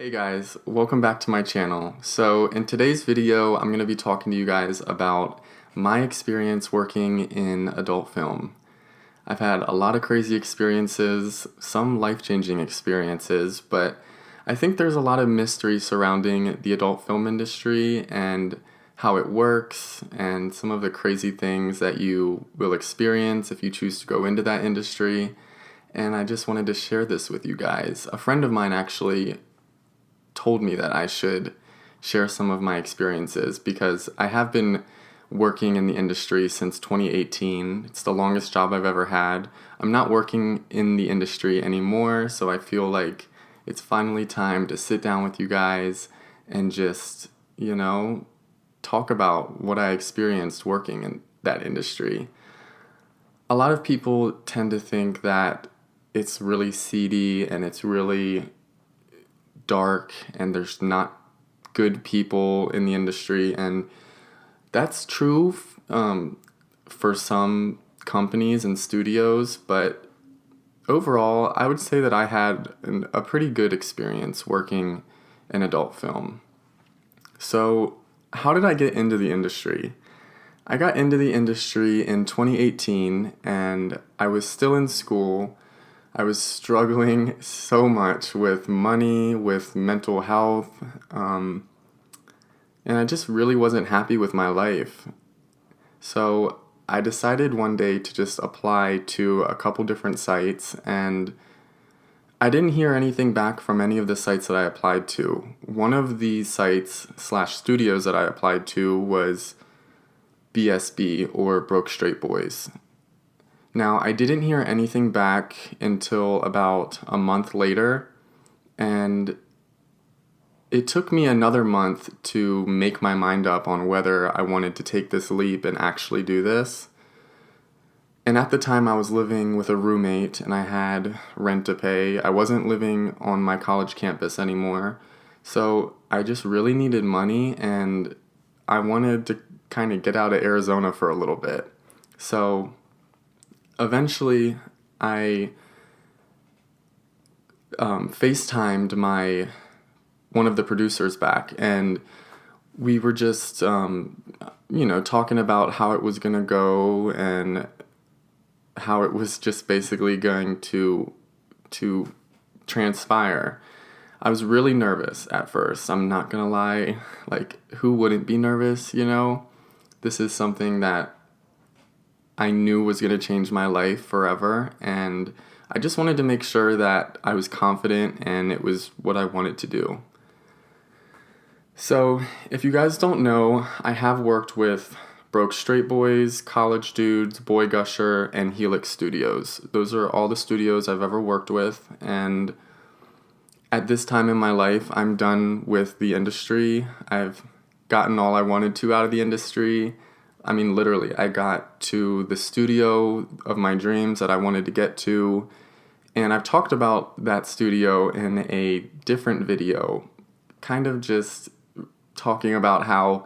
Hey guys, welcome back to my channel. So in today's video, I'm going to be talking to you guys about my experience working in adult film. I've had a lot of crazy experiences, some life-changing experiences, but I think there's a lot of mystery surrounding the adult film industry and how it works and some of the crazy things that you will experience if you choose to go into that industry. And I just wanted to share this with you guys. A friend of mine actually told me that I should share some of my experiences because I have been working in the industry since 2018. It's the longest job I've ever had. I'm not working in the industry anymore, so I feel like it's finally time to sit down with you guys and just, talk about what I experienced working in that industry. A lot of people tend to think that it's really seedy and it's really dark and there's not good people in the industry, and that's true for some companies and studios, but overall I would say that I had a pretty good experience working in adult film. So how did I get into the industry? I got into the industry in 2018 and I was still in school. I was struggling so much with money, with mental health, and I just really wasn't happy with my life. So I decided one day to just apply to a couple different sites, and I didn't hear anything back from any of the sites that I applied to. One of the sites / studios that I applied to was BSB, or Broke Straight Boys. Now, I didn't hear anything back until about a month later, and it took me another month to make my mind up on whether I wanted to take this leap and actually do this. And at the time, I was living with a roommate and I had rent to pay. I wasn't living on my college campus anymore, so I just really needed money and I wanted to kind of get out of Arizona for a little bit. So eventually, I FaceTimed one of the producers back, and we were just, talking about how it was going to go and how it was just basically going to transpire. I was really nervous at first. I'm not going to lie. Like, who wouldn't be nervous, This is something that I knew was going to change my life forever, and I just wanted to make sure that I was confident and it was what I wanted to do. So, if you guys don't know, I have worked with Broke Straight Boys, College Dudes, Boy Gusher, and Helix Studios. Those are all the studios I've ever worked with, and at this time in my life, I'm done with the industry. I've gotten all I wanted to out of the industry. I mean, literally, I got to the studio of my dreams that I wanted to get to, and I've talked about that studio in a different video, kind of just talking about how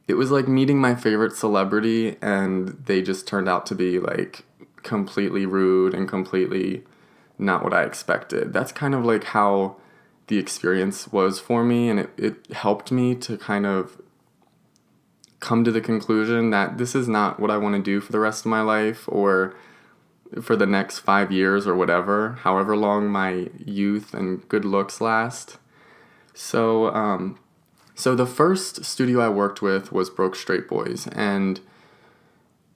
it was like meeting my favorite celebrity, and they just turned out to be like completely rude and completely not what I expected. That's kind of like how the experience was for me, and it helped me to kind of come to the conclusion that this is not what I want to do for the rest of my life or for the next 5 years or whatever, however long my youth and good looks last. So the first studio I worked with was Broke Straight Boys, and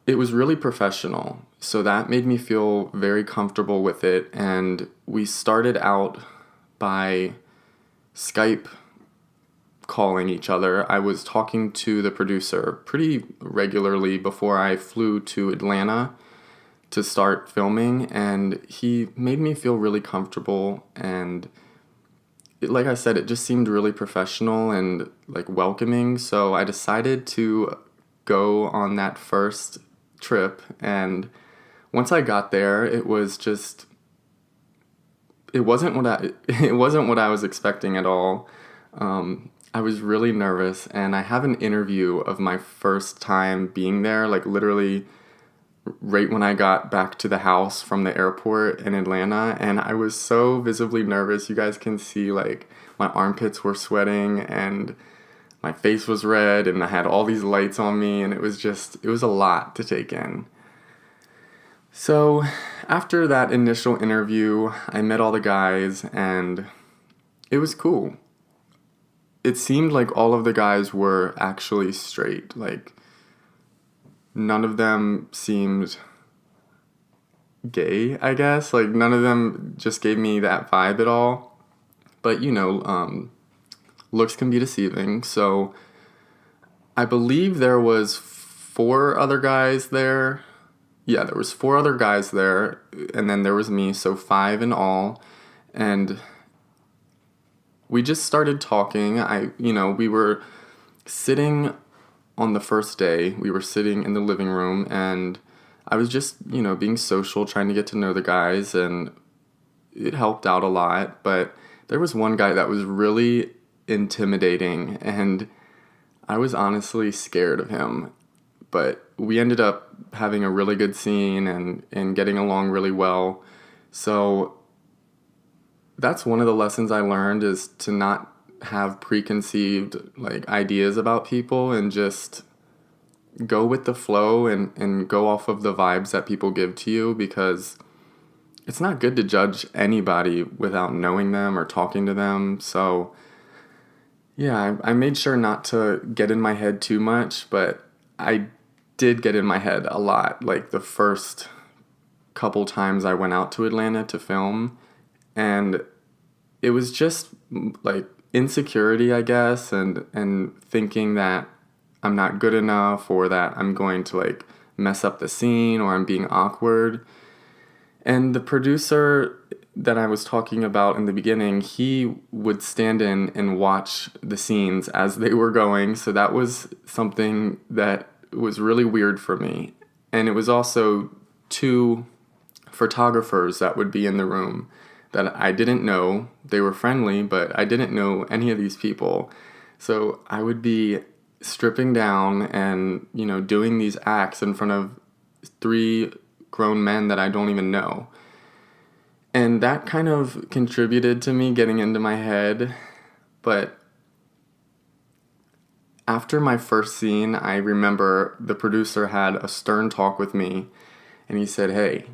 it was really professional. So that made me feel very comfortable with it, and we started out by Skype calling each other. I was talking to the producer pretty regularly before I flew to Atlanta to start filming, and he made me feel really comfortable, and like I said, it just seemed really professional and like welcoming. So I decided to go on that first trip, and once I got there, it wasn't what I was expecting at all. I was really nervous, and I have an interview of my first time being there, like literally right when I got back to the house from the airport in Atlanta, and I was so visibly nervous. You guys can see like my armpits were sweating and my face was red and I had all these lights on me, and it was a lot to take in. So after that initial interview, I met all the guys and it was cool. It seemed like all of the guys were actually straight. Like, none of them seemed gay, I guess. Like, none of them just gave me that vibe at all. But, looks can be deceiving. So I believe there was 4 other guys there. Yeah, there was 4 other guys there, and then there was me, so 5 in all. And we just started talking. We were sitting on the first day. We were sitting in the living room, and I was just, being social, trying to get to know the guys, and it helped out a lot. But there was one guy that was really intimidating, and I was honestly scared of him. But we ended up having a really good scene and getting along really well. So that's one of the lessons I learned, is to not have preconceived ideas about people and just go with the flow and go off of the vibes that people give to you, because it's not good to judge anybody without knowing them or talking to them. So yeah, I made sure not to get in my head too much, but I did get in my head a lot. Like, the first couple times I went out to Atlanta to film, and it was just like insecurity, I guess, and thinking that I'm not good enough, or that I'm going to mess up the scene, or I'm being awkward. And the producer that I was talking about in the beginning, he would stand in and watch the scenes as they were going. So that was something that was really weird for me. And it was also 2 photographers that would be in the room that I didn't know. They were friendly, but I didn't know any of these people. So I would be stripping down and, doing these acts in front of 3 grown men that I don't even know. And that kind of contributed to me getting into my head. But after my first scene, I remember the producer had a stern talk with me, and he said, "Hey,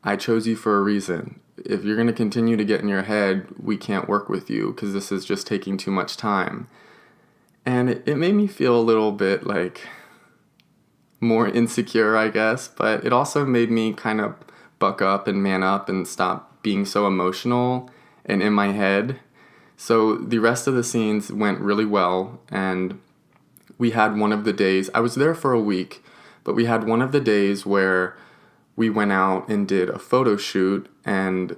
I chose you for a reason. If you're going to continue to get in your head, we can't work with you, because this is just taking too much time." And it made me feel a little bit more insecure, I guess, but it also made me kind of buck up and man up and stop being so emotional and in my head. So the rest of the scenes went really well, and we had one of the days, I was there for a week, but we had one of the days where we went out and did a photo shoot, and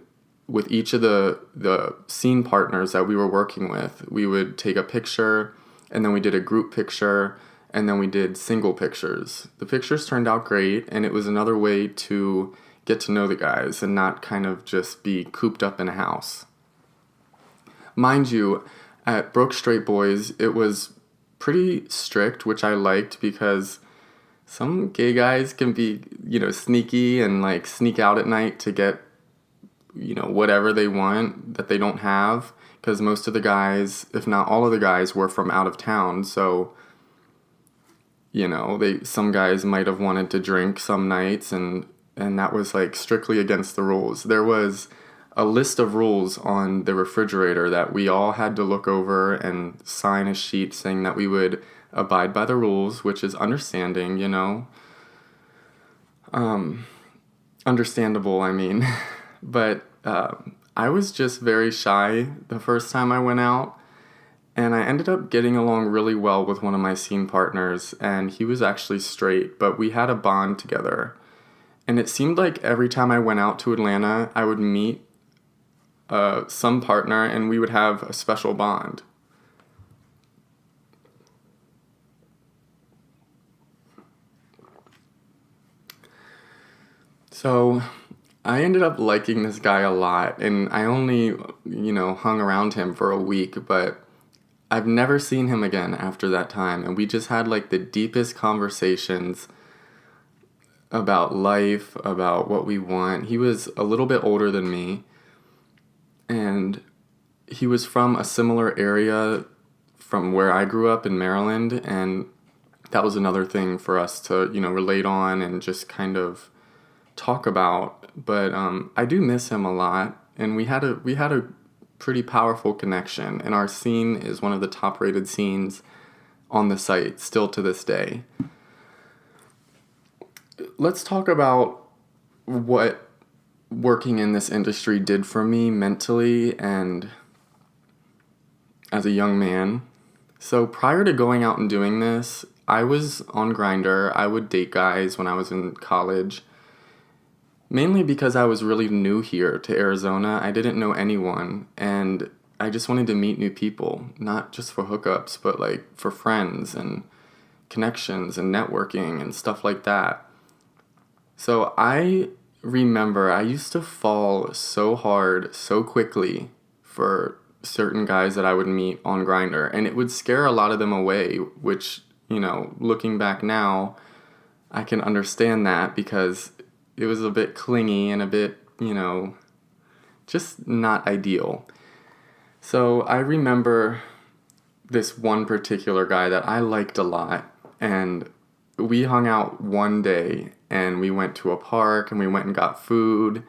with each of the scene partners that we were working with, we would take a picture, and then we did a group picture, and then we did single pictures. The pictures turned out great, and it was another way to get to know the guys and not kind of just be cooped up in a house. Mind you, at Broke Straight Boys, it was pretty strict, which I liked, because some gay guys can be, sneaky and sneak out at night to get, whatever they want that they don't have, because most of the guys, if not all of the guys, were from out of town. So, some guys might have wanted to drink some nights, and that was strictly against the rules. There was a list of rules on the refrigerator that we all had to look over and sign a sheet saying that we would abide by the rules, which is understanding, understandable, I mean. But I was just very shy the first time I went out, and I ended up getting along really well with one of my scene partners, and he was actually straight, but we had a bond together. And it seemed like every time I went out to Atlanta, I would meet some partner, and we would have a special bond. So I ended up liking this guy a lot, and I only, hung around him for a week, but I've never seen him again after that time, and we just had the deepest conversations about life, about what we want. He was a little bit older than me, and he was from a similar area from where I grew up in Maryland, and that was another thing for us to, relate on and just kind of talk about. But I do miss him a lot, and we had a pretty powerful connection, and our scene is one of the top rated scenes on the site still to this day. Let's talk about what working in this industry did for me mentally and as a young man. So prior to going out and doing this, I was on Grindr. I would date guys when I was in college, mainly because I was really new here to Arizona. I didn't know anyone, and I just wanted to meet new people, not just for hookups, but like for friends and connections and networking and stuff like that. So I remember I used to fall so hard so quickly for certain guys that I would meet on Grindr, and it would scare a lot of them away, which, looking back now, I can understand that because it was a bit clingy and a bit, just not ideal. So I remember this one particular guy that I liked a lot, and we hung out one day, and we went to a park, and we went and got food,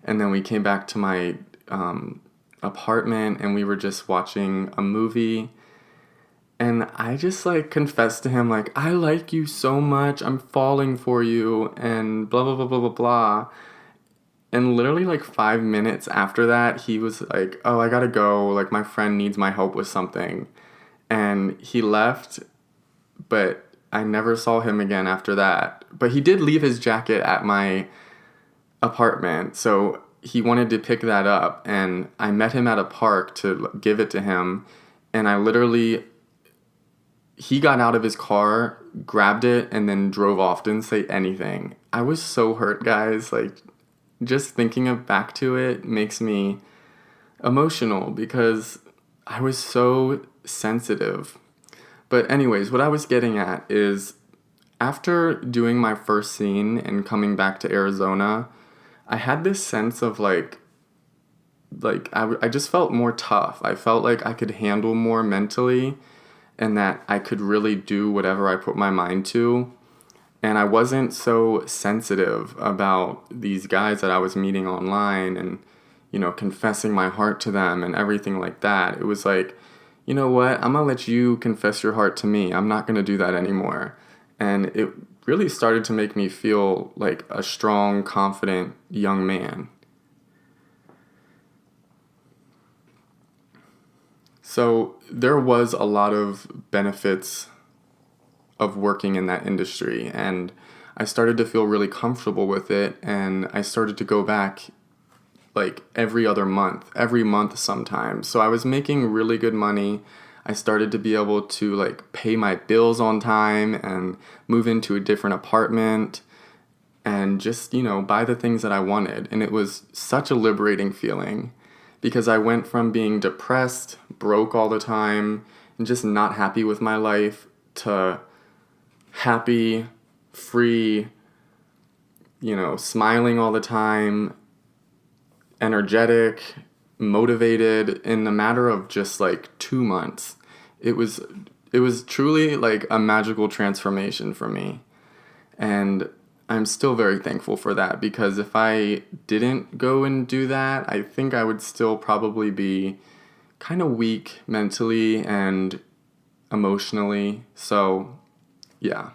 and then we came back to my apartment, and we were just watching a movie, and I just confessed to him I like you so much, I'm falling for you, and blah blah blah blah blah blah. And literally 5 minutes after that, he was like, oh, I gotta go, my friend needs my help with something, and he left. But I never saw him again after that. But he did leave his jacket at my apartment, so he wanted to pick that up, and I met him at a park to give it to him, and he got out of his car, grabbed it, and then drove off, didn't say anything. I was so hurt, guys. Just thinking back to it makes me emotional because I was so sensitive. But anyways, what I was getting at is after doing my first scene and coming back to Arizona, I had this sense of I just felt more tough. I felt like I could handle more mentally and that I could really do whatever I put my mind to. And I wasn't so sensitive about these guys that I was meeting online and, confessing my heart to them and everything like that. It was you know what, I'm going to let you confess your heart to me. I'm not going to do that anymore. And it really started to make me feel like a strong, confident young man. So there was a lot of benefits of working in that industry, and I started to feel really comfortable with it, and I started to go back every month sometimes. So I was making really good money. I started to be able to pay my bills on time and move into a different apartment and just, buy the things that I wanted. And it was such a liberating feeling because I went from being depressed, broke all the time, and just not happy with my life to happy, free, smiling all the time, energetic, motivated in a matter of just 2 months. It was truly a magical transformation for me. And I'm still very thankful for that because if I didn't go and do that, I think I would still probably be kind of weak mentally and emotionally. So, yeah.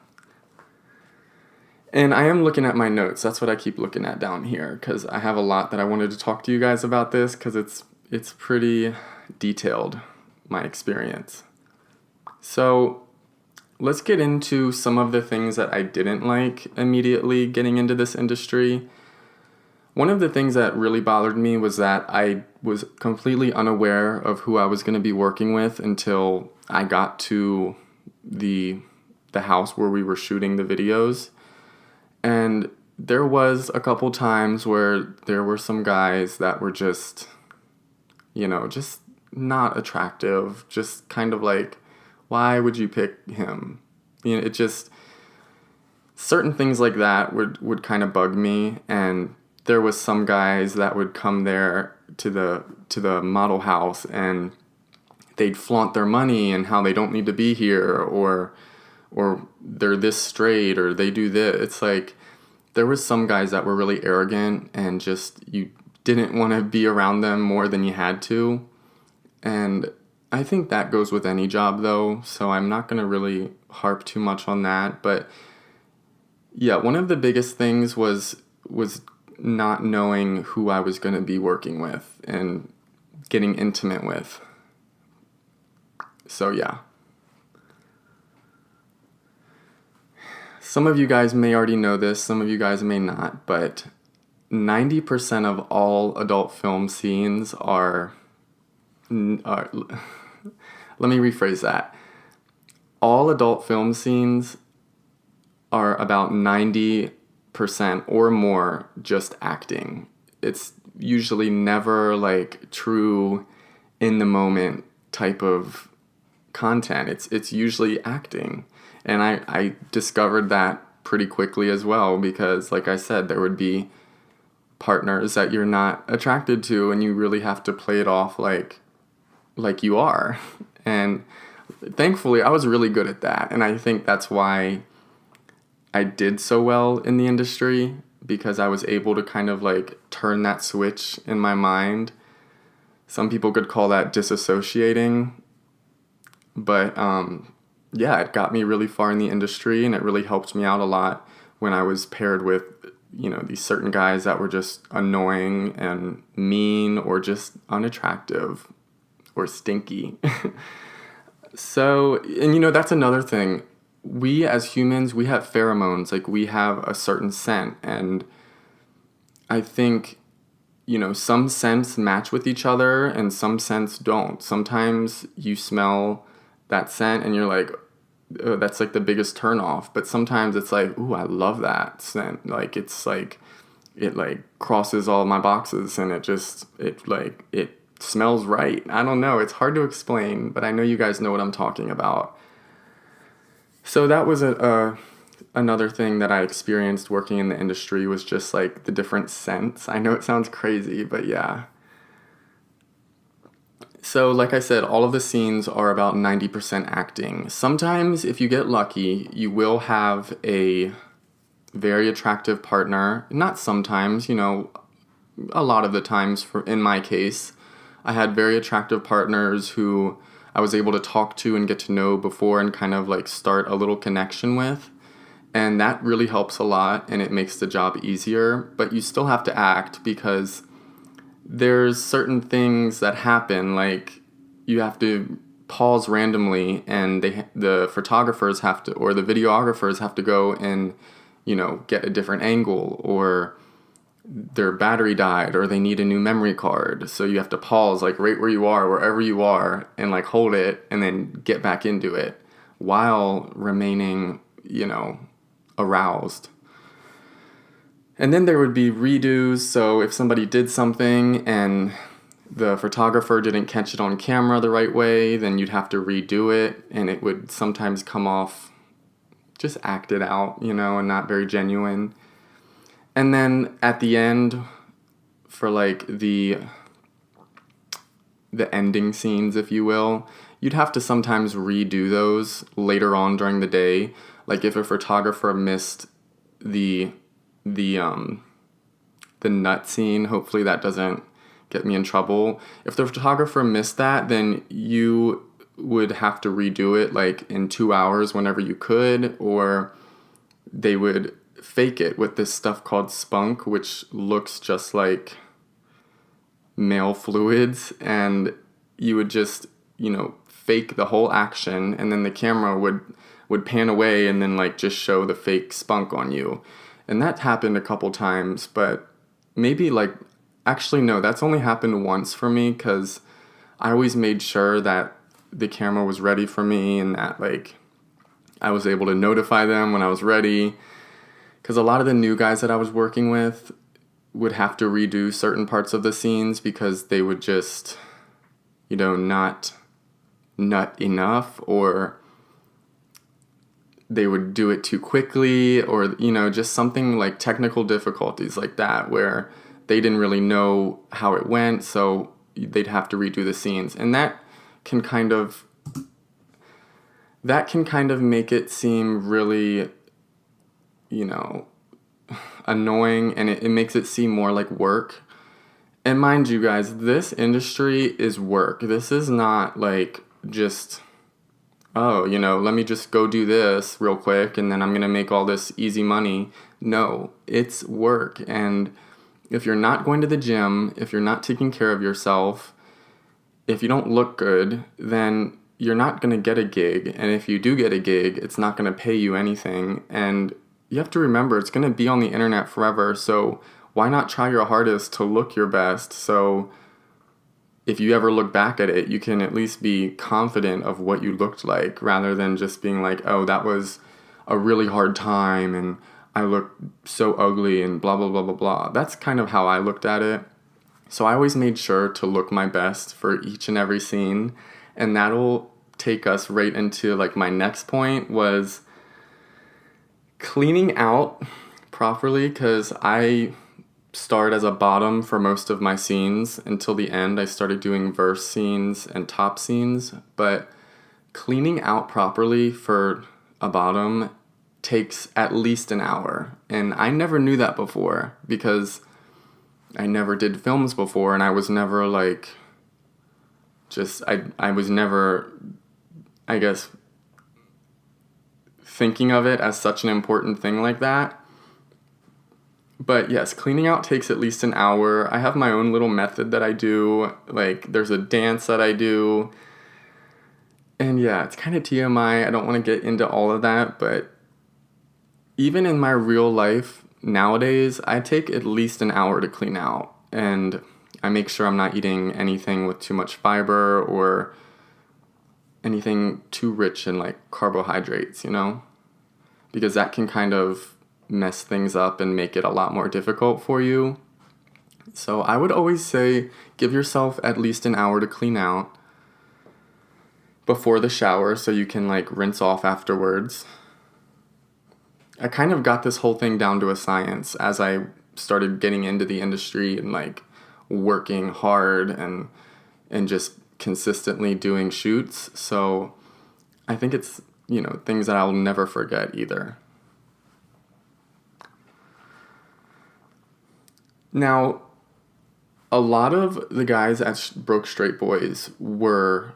And I am looking at my notes. That's what I keep looking at down here because I have a lot that I wanted to talk to you guys about this because it's pretty detailed, my experience. So let's get into some of the things that I didn't like immediately getting into this industry. One of the things that really bothered me was that I was completely unaware of who I was going to be working with until I got to the house where we were shooting the videos. And there was a couple times where there were some guys that were just, just not attractive. Just kind of why would you pick him? It just, certain things like that would kind of bug me. And there was some guys that would come there to the model house, and they'd flaunt their money and how they don't need to be here, or they're this straight, or they do this. It's like there was some guys that were really arrogant and just you didn't want to be around them more than you had to. And I think that goes with any job though, so I'm not going to really harp too much on that. But yeah, one of the biggest things was not knowing who I was going to be working with and getting intimate with. So yeah. Some of you guys may already know this, some of you guys may not, but 90% of all adult film scenes are let me rephrase that. All adult film scenes are about 90% or more just acting. It's usually never like true in the moment type of content. It's usually acting. And I discovered that pretty quickly as well, because like I said, there would be partners that you're not attracted to and you really have to play it off like you are. And thankfully I was really good at that, and I think that's why I did so well in the industry, because I was able to kind of like turn that switch in my mind. Some people could call that disassociating, but yeah, it got me really far in the industry, and it really helped me out a lot when I was paired with, these certain guys that were just annoying and mean or just unattractive or stinky. So, and that's another thing. We as humans, we have pheromones, like we have a certain scent, and I think, some scents match with each other and some scents don't. Sometimes you smell that scent and you're like, oh, that's like the biggest turn off. But sometimes it's like, ooh, I love that scent. Like it's like, it like crosses all my boxes, and it smells right. I don't know. It's hard to explain, but I know you guys know what I'm talking about. So that was another thing that I experienced working in the industry, was just like the different scents. I know it sounds crazy, but yeah. So like I said, all of the scenes are about 90% acting. Sometimes if you get lucky, you will have a very attractive partner. Not sometimes, a lot of the times, in my case, I had very attractive partners who I was able to talk to and get to know before and kind of like start a little connection with. And that really helps a lot, and it makes the job easier. But you still have to act, because there's certain things that happen, like you have to pause randomly, and the photographers have to, or the videographers have to go and, get a different angle, or their battery died, or they need a new memory card. So you have to pause, like right where you are, wherever you are, and like hold it and then get back into it while remaining, aroused. And then there would be redos. So if somebody did something and the photographer didn't catch it on camera the right way, then you'd have to redo it, and it would sometimes come off just acted out, and not very genuine. And then at the end, for like the ending scenes, if you will, you'd have to sometimes redo those later on during the day. Like if a photographer missed the nut scene, hopefully that doesn't get me in trouble. If the photographer missed that, then you would have to redo it like in 2 hours whenever you could, or they would fake it with this stuff called spunk, which looks just like male fluids, and you would just, fake the whole action, and then the camera would pan away and then like just show the fake spunk on you. And that happened a couple times, but maybe actually no, that's only happened once for me, because I always made sure that the camera was ready for me, and that I was able to notify them when I was ready. Because a lot of the new guys that I was working with would have to redo certain parts of the scenes because they would just, not nut enough, or they would do it too quickly, or, just something like technical difficulties like that, where they didn't really know how it went, so they'd have to redo the scenes. And that can kind of make it seem really, annoying, and it makes it seem more like work. And mind you guys, this industry is work. This is not like just, let me just go do this real quick and then I'm going to make all this easy money. No, it's work. And if you're not going to the gym, if you're not taking care of yourself, if you don't look good, then you're not going to get a gig. And if you do get a gig, it's not going to pay you anything. And you have to remember, it's going to be on the internet forever. So why not try your hardest to look your best? So if you ever look back at it, you can at least be confident of what you looked like, rather than just being like, oh, that was a really hard time and I looked so ugly and blah, blah, blah, blah, blah. That's kind of how I looked at it. So I always made sure to look my best for each and every scene. And that'll take us right into like my next point, was cleaning out properly, because I start as a bottom for most of my scenes until the end. I started doing verse scenes and top scenes, but cleaning out properly for a bottom takes at least an hour. And I never knew that before, because I never did films before, and I was never like, I was never, I guess, thinking of it as such an important thing like that. But yes, cleaning out takes at least an hour. I have my own little method that I do. Like, there's a dance that I do. And yeah, it's kind of TMI. I don't want to get into all of that, but even in my real life nowadays, I take at least an hour to clean out. And I make sure I'm not eating anything with too much fiber or anything too rich in like carbohydrates, because that can kind of mess things up and make it a lot more difficult for you. So I would always say give yourself at least an hour to clean out before the shower, so you can like rinse off afterwards. I kind of got this whole thing down to a science as I started getting into the industry and like working hard and just consistently doing shoots. So I think it's, things that I'll never forget either. Now, a lot of the guys at Broke Straight Boys were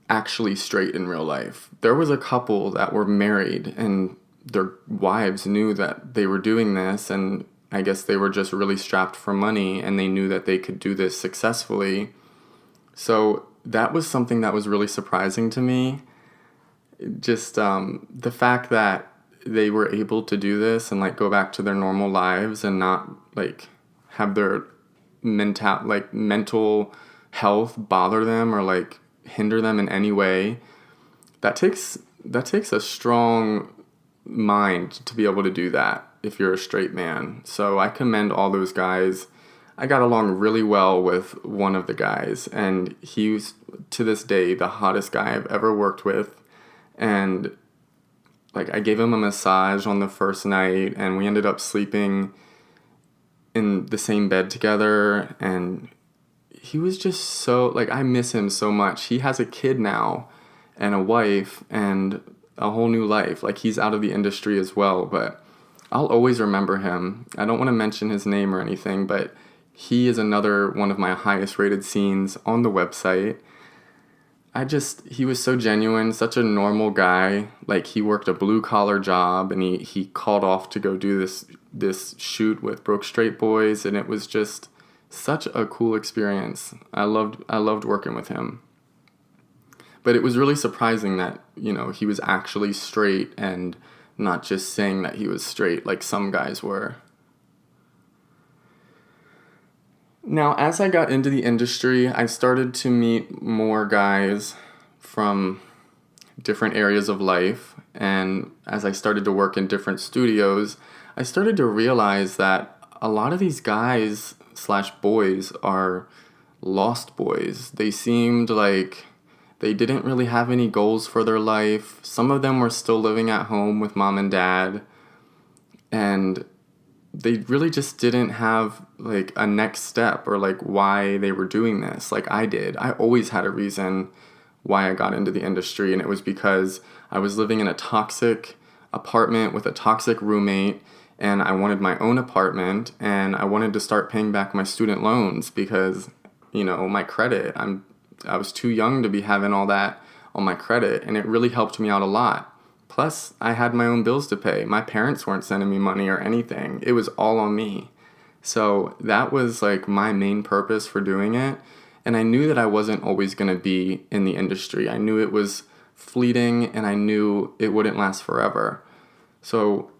actually straight in real life. There was a couple that were married and their wives knew that they were doing this, and I guess they were just really strapped for money and they knew that they could do this successfully. So that was something that was really surprising to me. Just the fact that they were able to do this and like go back to their normal lives and not like have their mental health bother them or like hinder them in any way. That takes a strong mind to be able to do that if you're a straight man. So I commend all those guys. I got along really well with one of the guys, and he was to this day the hottest guy I've ever worked with. And like, I gave him a massage on the first night, and we ended up sleeping in the same bed together, and he was just so, like, I miss him so much. He has a kid now and a wife and a whole new life. Like, he's out of the industry as well, but I'll always remember him. I don't want to mention his name or anything, but he is another one of my highest rated scenes on the website. He was so genuine, such a normal guy. Like, he worked a blue collar job, and he called off to go do this shoot with Broke Straight Boys, and it was just such a cool experience. I loved working with him. But it was really surprising that, he was actually straight and not just saying that he was straight like some guys were. Now, as I got into the industry, I started to meet more guys from different areas of life. And as I started to work in different studios, I started to realize that a lot of these guys / boys are lost boys. They seemed like they didn't really have any goals for their life. Some of them were still living at home with mom and dad. And they really just didn't have like a next step or like why they were doing this like I did. I always had a reason why I got into the industry, and it was because I was living in a toxic apartment with a toxic roommate, and I wanted my own apartment, and I wanted to start paying back my student loans because, my credit, I was too young to be having all that on my credit, and it really helped me out a lot. Plus, I had my own bills to pay. My parents weren't sending me money or anything. It was all on me. So that was like my main purpose for doing it. And I knew that I wasn't always going to be in the industry. I knew it was fleeting, and I knew it wouldn't last forever. So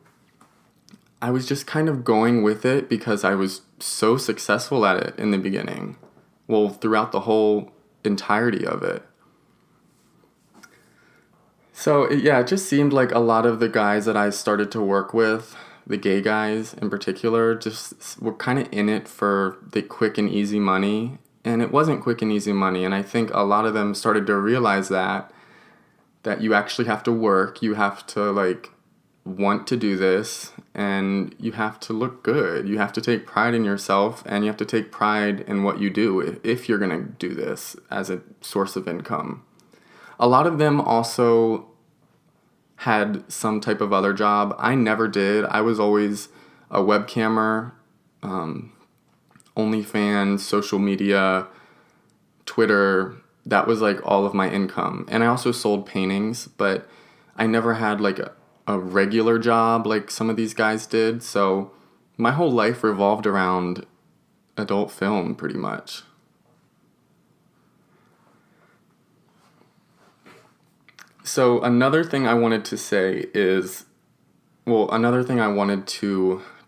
I was just kind of going with it because I was so successful at it in the beginning. Well, throughout the whole entirety of it. So it just seemed like a lot of the guys that I started to work with, the gay guys in particular, just were kind of in it for the quick and easy money. And it wasn't quick and easy money. And I think a lot of them started to realize that you actually have to work, you have to like want to do this, and you have to look good. You have to take pride in yourself, and you have to take pride in what you do if you're going to do this as a source of income. A lot of them also had some type of other job. I never did. I was always a webcammer, OnlyFans, social media, Twitter. That was like all of my income. And I also sold paintings, but I never had like a regular job like some of these guys did. So my whole life revolved around adult film pretty much. So another thing I wanted to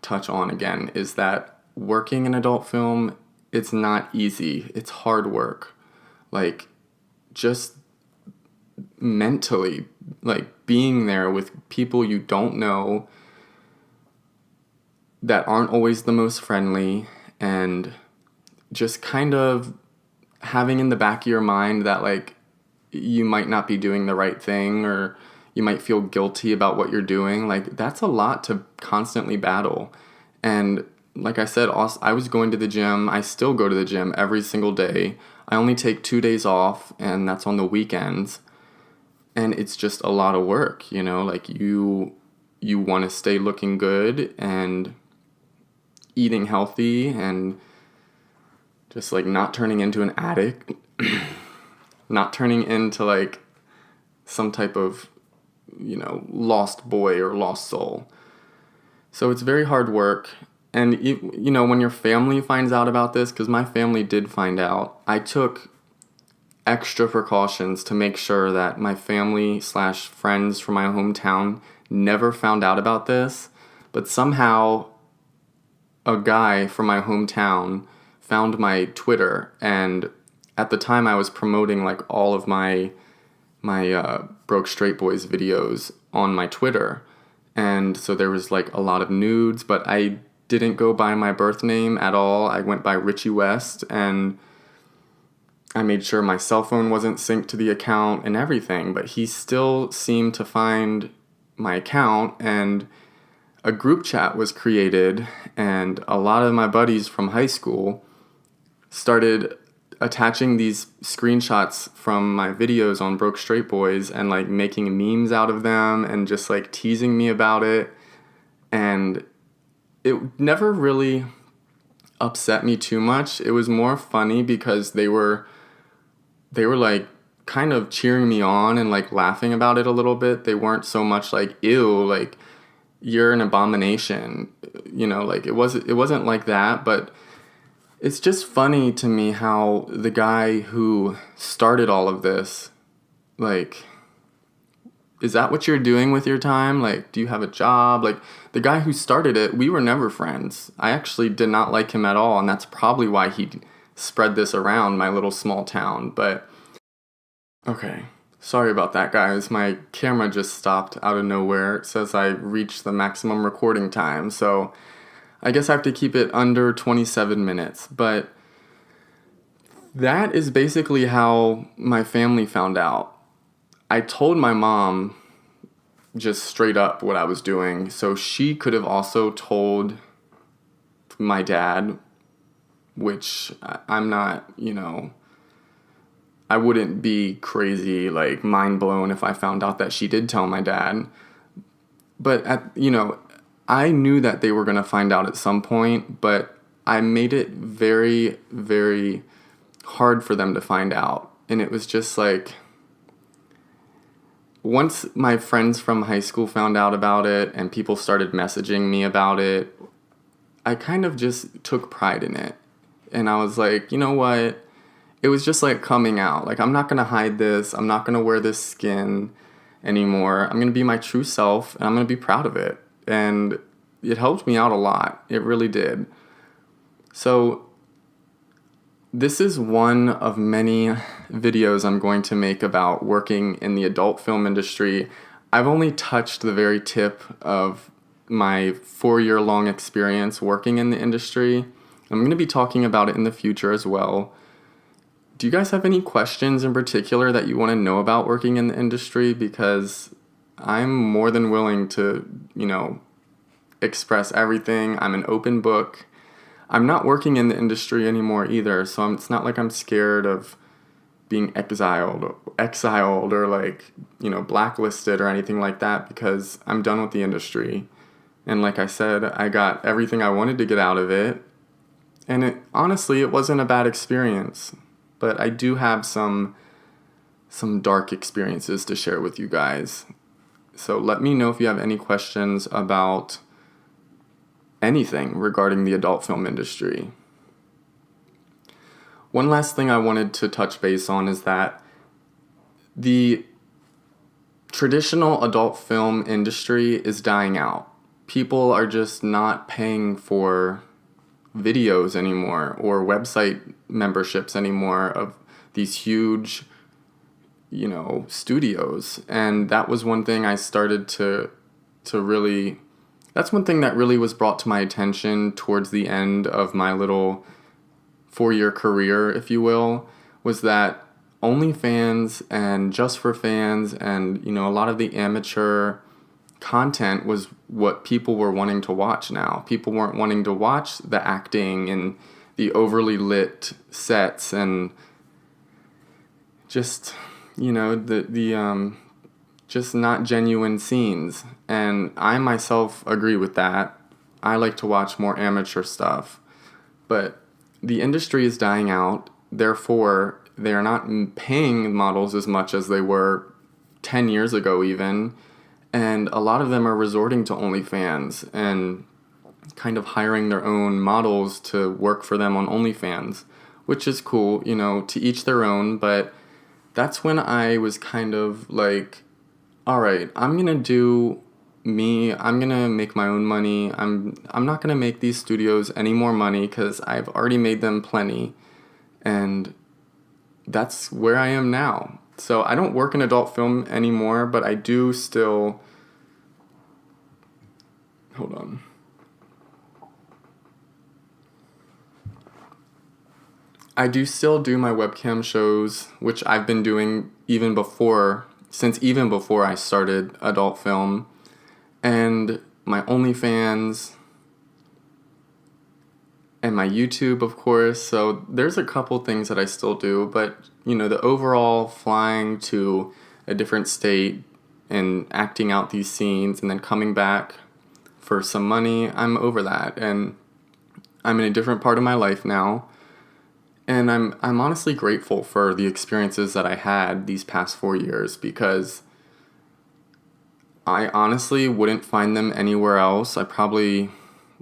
touch on again is that working in adult film, it's not easy. It's hard work. Like, just mentally, like being there with people you don't know that aren't always the most friendly, and just kind of having in the back of your mind that like you might not be doing the right thing, or you might feel guilty about what you're doing. Like, that's a lot to constantly battle. And like I said, also, I was going to the gym. I still go to the gym every single day. I only take 2 days off, and that's on the weekends. And it's just a lot of work, like you want to stay looking good and eating healthy and just like not turning into an addict, not turning into like some type of, lost boy or lost soul. So it's very hard work. And, when your family finds out about this, because my family did find out, I took extra precautions to make sure that my family / friends from my hometown never found out about this. But somehow a guy from my hometown found my Twitter, and at the time I was promoting like all of my Broke Straight Boys videos on my Twitter. And so there was like a lot of nudes, but I didn't go by my birth name at all. I went by Richie West, and I made sure my cell phone wasn't synced to the account and everything, but he still seemed to find my account, and a group chat was created, and a lot of my buddies from high school started attaching these screenshots from my videos on Broke Straight Boys and like making memes out of them and just like teasing me about it. And it never really upset me too much. It was more funny because they were like kind of cheering me on and like laughing about it a little bit. They weren't so much like, ew, like you're an abomination. Like it wasn't like that, but it's just funny to me how the guy who started all of this, like, is that what you're doing with your time? Like, do you have a job? Like, the guy who started it, we were never friends. I actually did not like him at all, and that's probably why he spread this around my little small town. But, okay, sorry about that, guys. My camera just stopped out of nowhere. It says I reached the maximum recording time, so I guess I have to keep it under 27 minutes, but that is basically how my family found out. I told my mom just straight up what I was doing, so she could have also told my dad, which I'm not, I wouldn't be crazy, like mind blown if I found out that she did tell my dad. But I knew that they were going to find out at some point, but I made it very, very hard for them to find out. And it was just like, once my friends from high school found out about it and people started messaging me about it, I kind of just took pride in it. And I was like, you know what? It was just like coming out. Like, I'm not going to hide this. I'm not going to wear this skin anymore. I'm going to be my true self, and I'm going to be proud of it. And it helped me out a lot. It really did. So this is one of many videos I'm going to make about working in the adult film industry. I've only touched the very tip of my 4-year-long experience working in the industry. I'm going to be talking about it in the future as well. Do you guys have any questions in particular that you want to know about working in the industry? Because I'm more than willing to, express everything. I'm an open book. I'm not working in the industry anymore either, so it's not like I'm scared of being exiled or like, blacklisted or anything like that, because I'm done with the industry. And like I said, I got everything I wanted to get out of it. And honestly, it wasn't a bad experience. But I do have some dark experiences to share with you guys. So let me know if you have any questions about anything regarding the adult film industry. One last thing I wanted to touch base on is that the traditional adult film industry is dying out. People are just not paying for videos anymore or website memberships anymore of these huge, studios. And that was one thing I started to really, that's one thing that really was brought to my attention towards the end of my little 4-year career, if you will, was that OnlyFans and Just for Fans and, a lot of the amateur content was what people were wanting to watch now. People weren't wanting to watch the acting and the overly lit sets and just, the just not genuine scenes. And I myself agree with that. I like to watch more amateur stuff. But the industry is dying out. Therefore, they are not paying models as much as they were 10 years ago even. And a lot of them are resorting to OnlyFans and kind of hiring their own models to work for them on OnlyFans, which is cool, to each their own. But that's when I was kind of like, all right, I'm going to do me. I'm going to make my own money. I'm not going to make these studios any more money because I've already made them plenty. And that's where I am now. So I don't work in adult film anymore, but I do still... Hold on. I do still do my webcam shows, which I've been doing even before I started adult film, and my OnlyFans, and my YouTube, of course. So there's a couple things that I still do, but the overall flying to a different state and acting out these scenes and then coming back for some money, I'm over that, and I'm in a different part of my life now. And I'm honestly grateful for the experiences that I had these past 4 years, because I honestly wouldn't find them anywhere else. I probably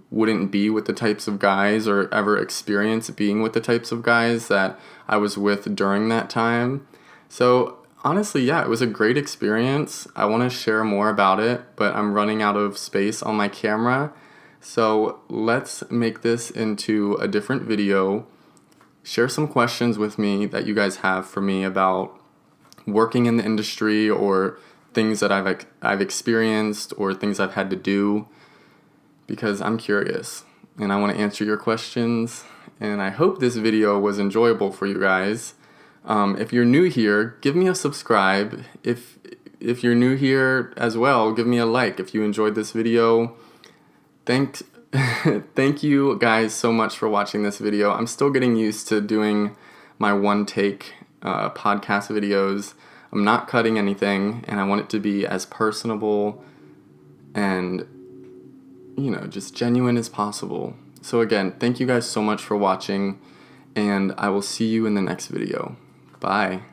wouldn't be with the types of guys or ever experience being with the types of guys that I was with during that time. So honestly, yeah, it was a great experience. I want to share more about it, but I'm running out of space on my camera. So let's make this into a different video. Share some questions with me that you guys have for me about working in the industry or things that I've experienced or things I've had to do, because I'm curious and I want to answer your questions. And I hope this video was enjoyable for you guys. If you're new here, give me a subscribe. If you're new here as well, give me a like if you enjoyed this video. Thanks Thank you guys so much for watching this video. I'm still getting used to doing my one take podcast videos. I'm not cutting anything, and I want it to be as personable and, just genuine as possible. So again, thank you guys so much for watching, and I will see you in the next video. Bye.